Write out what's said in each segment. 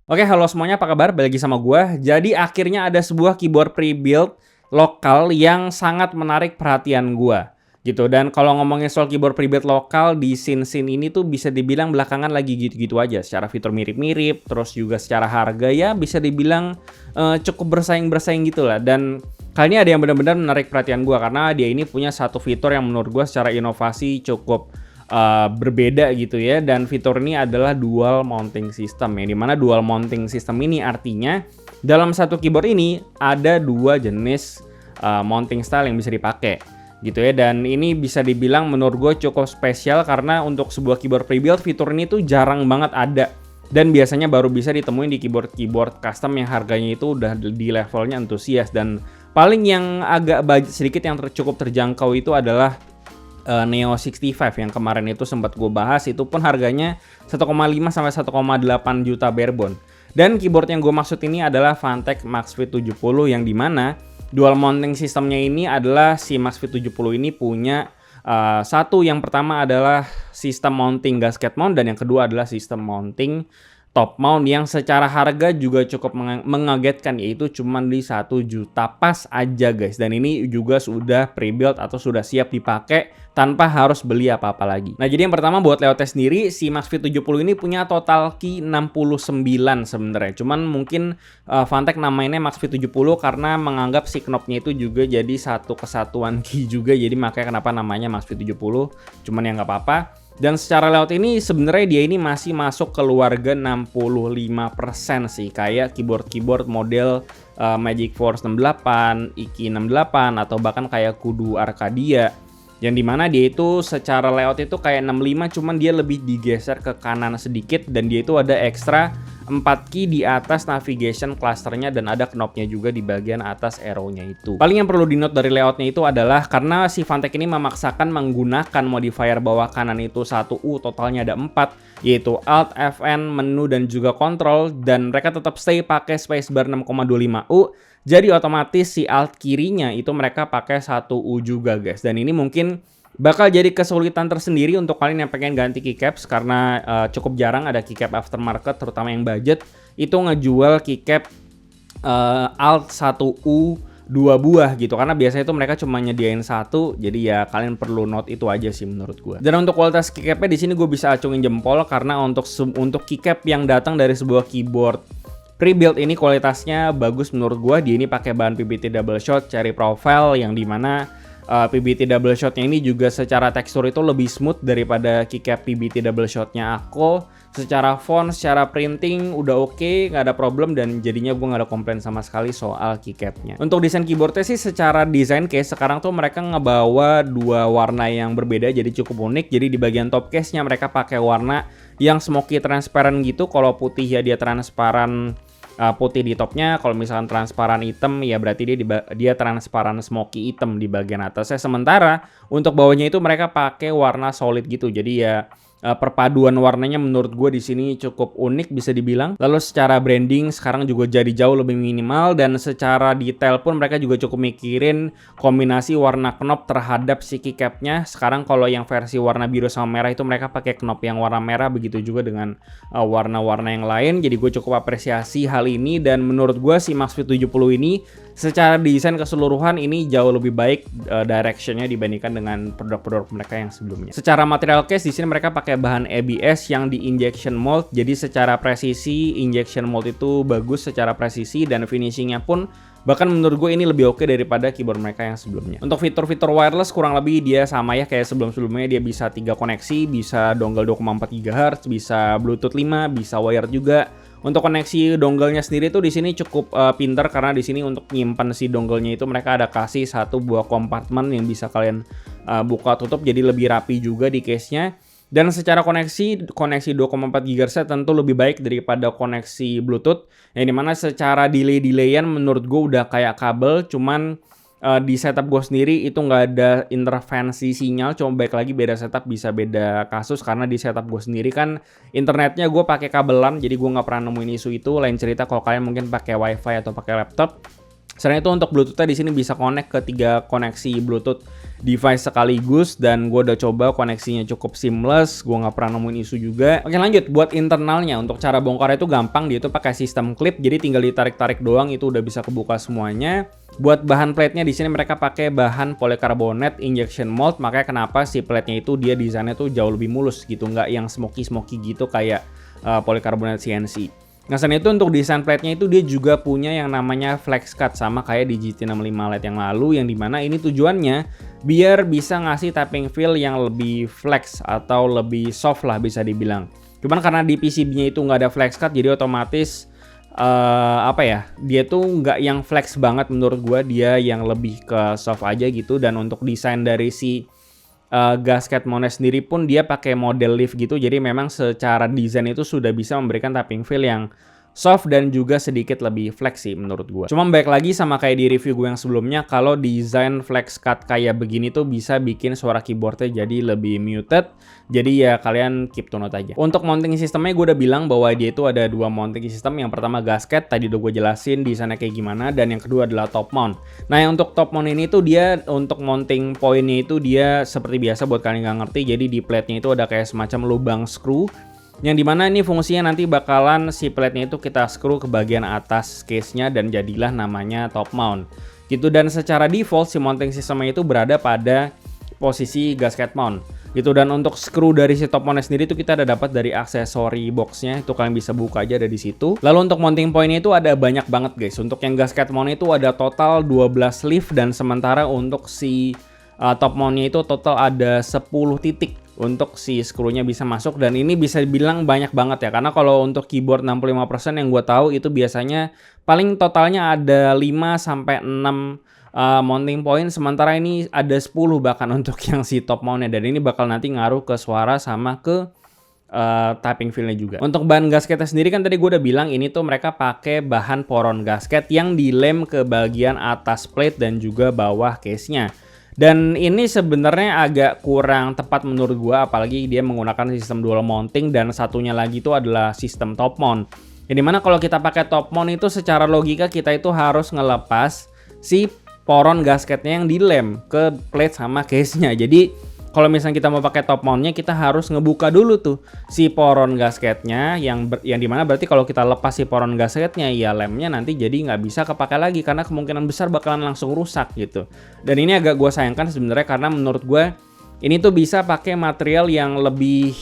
Oke, halo semuanya, apa kabar? Balik lagi sama gua. Jadi akhirnya ada sebuah keyboard pre-built lokal yang sangat menarik perhatian gua, gitu. Dan kalau ngomongin soal keyboard pre-built lokal di scene-scene ini tuh bisa dibilang belakangan lagi gitu-gitu aja. Secara fitur mirip-mirip, terus juga secara harga ya bisa dibilang cukup bersaing-bersaing gitu lah. Dan kali ini ada yang benar-benar menarik perhatian gua karena dia ini punya satu fitur yang menurut gua secara inovasi cukup berbeda gitu ya, dan fitur ini adalah dual mounting system, yang dimana dual mounting system ini artinya dalam satu keyboard ini ada dua jenis mounting style yang bisa dipakai gitu ya. Dan ini bisa dibilang menurut gue cukup spesial karena untuk sebuah keyboard pre-built fitur ini tuh jarang banget ada, dan biasanya baru bisa ditemuin di keyboard custom yang harganya itu udah di levelnya antusias. Dan paling yang agak budget sedikit yang cukup terjangkau itu adalah Neo 65 yang kemarin itu sempat gue bahas, itu pun harganya 1,5 sampai 1,8 juta barebone. Dan keyboard yang gue maksud ini adalah Phanteks MaxFit 70, yang dimana dual mounting sistemnya ini adalah si MaxFit 70 ini punya satu, yang pertama adalah sistem mounting gasket mount, dan yang kedua adalah sistem mounting top mount yang secara harga juga cukup mengagetkan, yaitu cuma di 1 juta pas aja guys. Dan ini juga sudah pre-built atau sudah siap dipakai tanpa harus beli apa-apa lagi. Nah, jadi yang pertama buat layoutnya sendiri, si MaxFit 70 ini punya total key 69 sebenarnya. Cuman mungkin Phanteks namainnya MaxFit 70 karena menganggap si knobnya itu juga jadi satu kesatuan key juga. Jadi makanya kenapa namanya MaxFit 70. Cuman ya nggak apa-apa. Dan secara layout ini sebenarnya dia ini masih masuk keluarga 65% sih, kayak keyboard model Magic Force 68, Iki 68, atau bahkan kayak Kudu Arcadia. Yang dimana dia itu secara layout itu kayak 65, cuman dia lebih digeser ke kanan sedikit, dan dia itu ada ekstra 4 key di atas navigation clusternya, dan ada knobnya juga di bagian atas arrow-nya itu. Paling yang perlu di note dari layoutnya itu adalah karena si Phanteks ini memaksakan menggunakan modifier bawah kanan itu 1U, totalnya ada 4, yaitu Alt, Fn, menu, dan juga control, dan mereka tetap stay pakai spacebar 6,25U. Jadi otomatis si alt kirinya itu mereka pakai 1U juga guys. Dan ini mungkin bakal jadi kesulitan tersendiri untuk kalian yang pengen ganti keycaps, karena cukup jarang ada keycap aftermarket terutama yang budget itu ngejual keycap alt 1U 2 buah gitu, karena biasanya itu mereka cuma nyediain satu. Jadi ya kalian perlu note itu aja sih menurut gue. Dan untuk kualitas keycapnya di sini gue bisa acungin jempol, karena untuk keycap yang datang dari sebuah keyboard pre-built ini kualitasnya bagus menurut gua. Dia ini pakai bahan PBT double shot cherry profile, yang dimana PBT double shotnya ini juga secara tekstur itu lebih smooth daripada keycap PBT double shotnya Akko. Secara font, secara printing udah oke, nggak ada problem, dan jadinya gue nggak ada komplain sama sekali soal keycapnya. Untuk desain keyboardnya sih secara desain case sekarang tuh mereka ngebawa dua warna yang berbeda, jadi cukup unik. Jadi di bagian top case-nya mereka pakai warna yang smoky transparent gitu. Kalau putih ya dia transparan putih di topnya, kalau misalkan transparan hitam ya berarti dia transparan smoky hitam di bagian atasnya. Sementara untuk bawahnya itu mereka pakai warna solid gitu. Jadi ya perpaduan warnanya menurut gue di sini cukup unik bisa dibilang. Lalu secara branding sekarang juga jadi jauh lebih minimal, dan secara detail pun mereka juga cukup mikirin kombinasi warna knob terhadap si keycapnya. Sekarang kalau yang versi warna biru sama merah itu mereka pakai knob yang warna merah, begitu juga dengan warna-warna yang lain. Jadi gue cukup apresiasi hal ini, dan menurut gue si MaxFit 70 ini secara desain keseluruhan ini jauh lebih baik directionnya dibandingkan dengan produk-produk mereka yang sebelumnya. Secara material case di sini mereka pakai bahan ABS yang di injection mold, jadi secara presisi injection mold itu bagus secara presisi, dan finishingnya pun bahkan menurut gue ini lebih oke daripada keyboard mereka yang sebelumnya. Untuk fitur-fitur wireless kurang lebih dia sama ya kayak sebelum-sebelumnya. Dia bisa 3 koneksi, bisa dongle 2,4 GHz, bisa Bluetooth 5, bisa wire juga. Untuk koneksi dongle-nya sendiri tuh di sini cukup pinter, karena di sini untuk nyimpan si dongle-nya itu mereka ada kasih satu buah kompartemen yang bisa kalian buka tutup, jadi lebih rapi juga di case-nya. Dan secara koneksi 2,4 GHz tentu lebih baik daripada koneksi Bluetooth, yang dimana secara delay-delayan menurut gue udah kayak kabel. Cuman di setup gue sendiri itu nggak ada intervensi sinyal, cuma baik lagi beda setup bisa beda kasus, karena di setup gue sendiri kan internetnya gue pakai kabelan, jadi gue nggak pernah nemuin isu itu. Lain cerita kalau kalian mungkin pakai wifi atau pakai laptop. Selain itu untuk Bluetooth-nya di sini bisa connect ke 3 koneksi Bluetooth device sekaligus, dan gue udah coba koneksinya cukup seamless, gue nggak pernah nemuin isu juga. Oke, lanjut buat internalnya. Untuk cara bongkarnya itu gampang, dia itu pakai sistem clip, jadi tinggal ditarik-tarik doang itu udah bisa kebuka semuanya. Buat bahan plate-nya di sini mereka pakai bahan polikarbonat injection mold, makanya kenapa si plate-nya itu dia desainnya tuh jauh lebih mulus gitu, nggak yang smoky gitu kayak polikarbonat CNC. Nah, selain itu untuk desain plate-nya itu dia juga punya yang namanya flex cut, sama kayak di GT65 Lite yang lalu, yang dimana ini tujuannya biar bisa ngasih tapping feel yang lebih flex atau lebih soft lah bisa dibilang. Cuman karena di PCB-nya itu nggak ada flex cut, jadi otomatis dia tuh nggak yang flex banget menurut gua, dia yang lebih ke soft aja gitu. Dan untuk desain dari si gasket mountnya sendiri pun dia pakai model lift gitu, jadi memang secara desain itu sudah bisa memberikan tapping feel yang soft dan juga sedikit lebih flex sih menurut gue. Cuma baik lagi sama kayak di review gue yang sebelumnya, kalau desain flex cut kayak begini tuh bisa bikin suara keyboardnya jadi lebih muted, jadi ya kalian keep to note aja. Untuk mounting sistemnya gue udah bilang bahwa dia itu ada dua mounting system. Yang pertama gasket, tadi udah gue jelasin desainnya kayak gimana, dan yang kedua adalah top mount. Nah, yang untuk top mount ini tuh dia untuk mounting pointnya itu dia seperti biasa buat kalian nggak ngerti, jadi di plate-nya itu ada kayak semacam lubang screw, yang dimana ini fungsinya nanti bakalan si plate-nya itu kita screw ke bagian atas case-nya dan jadilah namanya top mount gitu. Dan secara default si mounting systemnya itu berada pada posisi gasket mount gitu. Dan untuk screw dari si top mount sendiri itu kita ada dapat dari aksesori boxnya, itu kalian bisa buka aja ada di situ. Lalu untuk mounting point-nya itu ada banyak banget guys. Untuk yang gasket mount itu ada total 12 leaf, dan sementara untuk si top mount-nya itu total ada 10 titik untuk si screw-nya bisa masuk. Dan ini bisa dibilang banyak banget ya, karena kalau untuk keyboard 65% yang gue tahu itu biasanya paling totalnya ada 5-6 mounting point, sementara ini ada 10 bahkan untuk yang si top mount-nya, dan ini bakal nanti ngaruh ke suara sama ke tapping feel-nya juga. Untuk bahan gasketnya sendiri kan tadi gue udah bilang ini tuh mereka pakai bahan poron gasket yang dilem ke bagian atas plate dan juga bawah case-nya. Dan ini sebenarnya agak kurang tepat menurut gua, apalagi dia menggunakan sistem dual mounting, dan satunya lagi itu adalah sistem top mount. Yang dimana kalau kita pakai top mount itu secara logika kita itu harus ngelepas si poron gasketnya yang dilem ke plate sama case-nya. Jadi kalau misalnya kita mau pakai top mount-nya, kita harus ngebuka dulu tuh si poron gasketnya, yang dimana berarti kalau kita lepas si poron gasketnya, ya lemnya nanti jadi nggak bisa kepakai lagi, karena kemungkinan besar bakalan langsung rusak gitu. Dan ini agak gue sayangkan sebenarnya, karena menurut gue ini tuh bisa pakai material yang lebih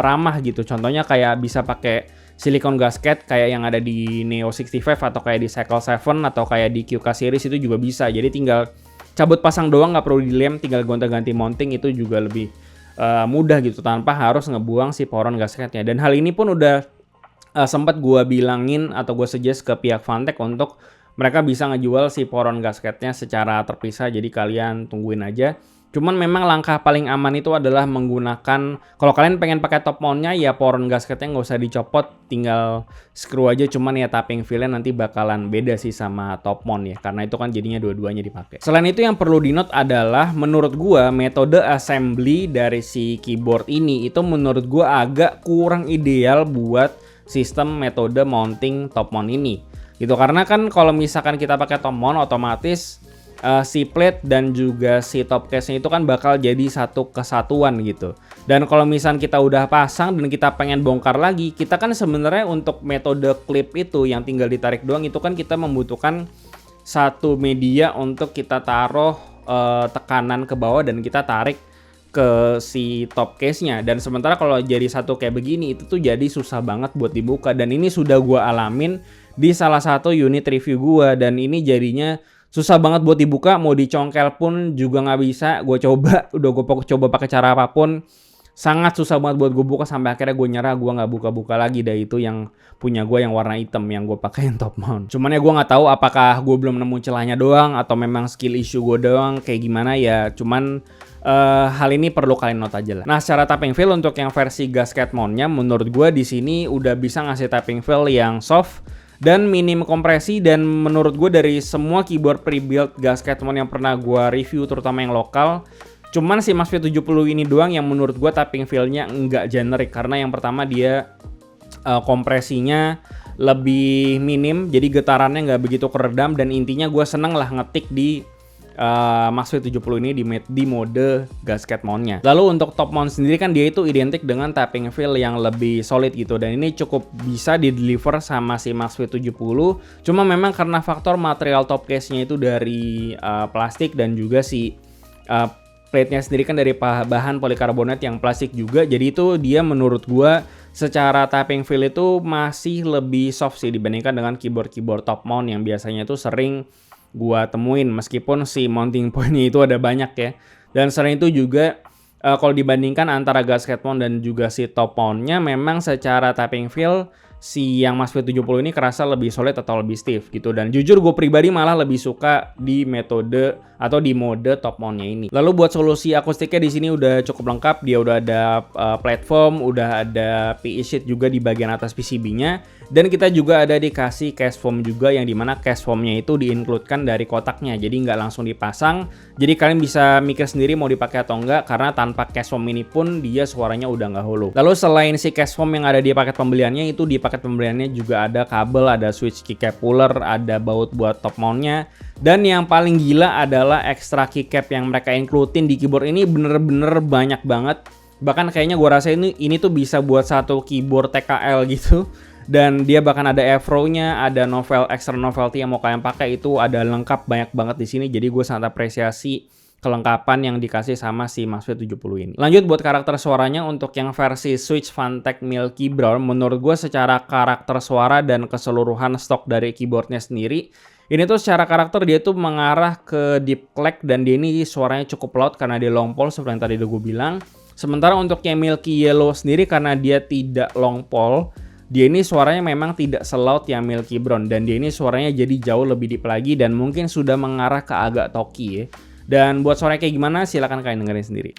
ramah gitu. Contohnya kayak bisa pakai silicone gasket kayak yang ada di Neo 65 atau kayak di Cycle 7 atau kayak di QK series itu juga bisa. Jadi tinggal cabut pasang doang, nggak perlu dilem, tinggal gonta-ganti mounting, itu juga lebih mudah gitu tanpa harus ngebuang si poron gasketnya. Dan hal ini pun udah sempat gue bilangin atau gue suggest ke pihak Fantech untuk mereka bisa ngejual si poron gasketnya secara terpisah, jadi kalian tungguin aja. Cuman memang langkah paling aman itu adalah menggunakan, kalau kalian pengen pakai top mount-nya ya poron gasketnya nggak usah dicopot, tinggal screw aja. Cuman ya tapping feel-nya nanti bakalan beda sih sama top mount ya, karena itu kan jadinya dua-duanya dipakai. Selain itu yang perlu di note adalah menurut gua metode assembly dari si keyboard ini itu menurut gua agak kurang ideal buat sistem metode mounting top mount ini gitu. Karena kan kalau misalkan kita pakai top mount otomatis si plate dan juga si top case-nya itu kan bakal jadi satu kesatuan gitu. Dan kalau misalnya kita udah pasang dan kita pengen bongkar lagi, kita kan sebenarnya untuk metode clip itu yang tinggal ditarik doang, itu kan kita membutuhkan satu media untuk kita taruh tekanan ke bawah dan kita tarik ke si top case-nya. Dan sementara kalau jadi satu kayak begini itu tuh jadi susah banget buat dibuka, dan ini sudah gua alamin di salah satu unit review gua, dan ini jadinya susah banget buat dibuka, mau dicongkel pun juga nggak bisa. Gue coba, udah gue coba pakai cara apapun, sangat susah banget buat gue buka, sampai akhirnya gue nyerah, gue nggak buka-buka lagi. Dari itu yang punya gue yang warna hitam yang gue pakein top mount. Cuman ya gue nggak tahu apakah gue belum nemu celahnya doang atau memang skill issue gue doang kayak gimana ya. Cuman hal ini perlu kalian note aja lah. Nah, secara tapping feel untuk yang versi gasket mount-nya menurut gue di sini udah bisa ngasih tapping feel yang soft dan minim kompresi. Dan menurut gue dari semua keyboard pre-built gasket mount yang pernah gue review, terutama yang lokal, cuman si Mas V70 ini doang yang menurut gue tapping feel-nya enggak generik. Karena yang pertama dia kompresinya lebih minim, jadi getarannya nggak begitu keredam. Dan intinya gue seneng lah ngetik di Maxfit 70 ini di mode gasket mount-nya. Lalu untuk top mount sendiri kan dia itu identik dengan tapping feel yang lebih solid gitu, dan ini cukup bisa di-deliver sama si Maxfit 70. Cuma memang karena faktor material top case-nya itu dari plastik, dan juga si plate-nya sendiri kan dari bahan polikarbonat yang plastik juga, jadi itu dia menurut gua secara tapping feel itu masih lebih soft sih dibandingkan dengan keyboard top mount yang biasanya itu sering gua temuin, meskipun si mounting point-nya itu ada banyak ya. Dan selain itu juga kalau dibandingkan antara gasket mount dan juga si top mount-nya, memang secara tapping feel si yang Maxfit 70 ini kerasa lebih solid atau lebih stiff gitu. Dan jujur gue pribadi malah lebih suka di metode atau di mode top mount-nya ini. Lalu buat solusi akustiknya di sini udah cukup lengkap. Dia udah ada platform, udah ada PE sheet juga di bagian atas PCB-nya, dan kita juga ada dikasih case foam juga, yang dimana case foam-nya itu di-include-kan dari kotaknya, jadi nggak langsung dipasang. Jadi kalian bisa mikir sendiri mau dipakai atau enggak, karena tanpa case foam ini pun dia suaranya udah nggak hollow. Lalu selain si case foam yang ada di paket pembeliannya, itu di paket pembeliannya juga ada kabel, ada switch keycap puller, ada baut buat top mount-nya. Dan yang paling gila adalah extra keycap yang mereka includein di keyboard ini bener-bener banyak banget. Bahkan kayaknya gue rasa ini tuh bisa buat satu keyboard TKL gitu. Dan dia bahkan ada F-row-nya, ada extra novelty yang mau kalian pakai, itu ada lengkap banyak banget di sini. Jadi gue sangat apresiasi kelengkapan yang dikasih sama si Maxfit 70 ini. Lanjut buat karakter suaranya, untuk yang versi Switch Phanteks Milky Brown, menurut gue secara karakter suara dan keseluruhan stok dari keyboardnya sendiri, ini tuh secara karakter dia tuh mengarah ke deep clack, dan dia ini suaranya cukup loud karena dia long pole seperti yang tadi udah gue bilang. Sementara untuk yang Milky Yellow sendiri, karena dia tidak long pole, dia ini suaranya memang tidak seloud yang Milky Brown, dan dia ini suaranya jadi jauh lebih deep lagi dan mungkin sudah mengarah ke agak talky ya. Dan buat suaranya kayak gimana, silahkan kalian dengerin sendiri.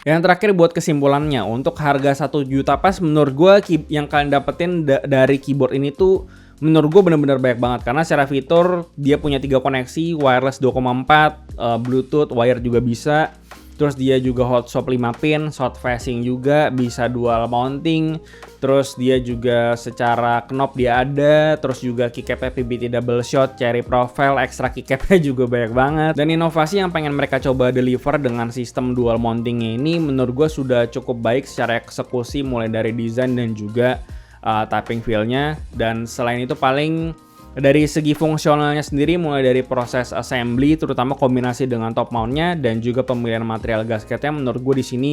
Yang terakhir buat kesimpulannya, untuk harga 1 juta pas, menurut gue yang kalian dapetin dari keyboard ini tuh menurut gue bener-bener banyak banget. Karena secara fitur dia punya 3 koneksi, wireless 2,4, Bluetooth, wire juga bisa. Terus dia juga hot swap 5 pin, short facing juga, bisa dual mounting. Terus dia juga secara knob dia ada, terus juga keycapnya PBT double shot, cherry profile, extra keycapnya juga banyak banget. Dan inovasi yang pengen mereka coba deliver dengan sistem dual mountingnya ini menurut gue sudah cukup baik secara eksekusi, mulai dari desain dan juga tapping feel-nya. Dan selain itu paling dari segi fungsionalnya sendiri, mulai dari proses assembly, terutama kombinasi dengan top mount-nya dan juga pemilihan material gasketnya, menurut gue di sini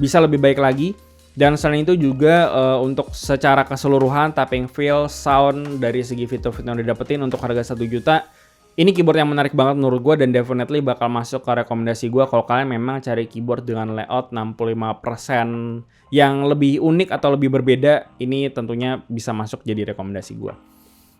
bisa lebih baik lagi. Dan selain itu juga untuk secara keseluruhan tapping feel, sound, dari segi fitur-fitur yang didapetin untuk harga 1 juta, ini keyboard yang menarik banget menurut gue, dan definitely bakal masuk ke rekomendasi gue kalau kalian memang cari keyboard dengan layout 65% yang lebih unik atau lebih berbeda. Ini tentunya bisa masuk jadi rekomendasi gue.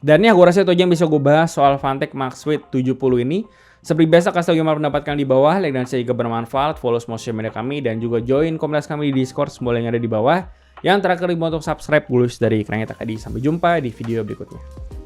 Dan ya, gue rasa itu aja yang bisa gue bahas soal Phanteks Maxfit 70 ini. Seperti biasa, kasih tau gimana pendapat kalian di bawah, like dan share jika bermanfaat, follow semua sosial media kami, dan juga join komunitas kami di Discord, semua yang ada di bawah. Yang terakhir, untuk subscribe, gue dari Iklan Tadi. Sampai jumpa di video berikutnya.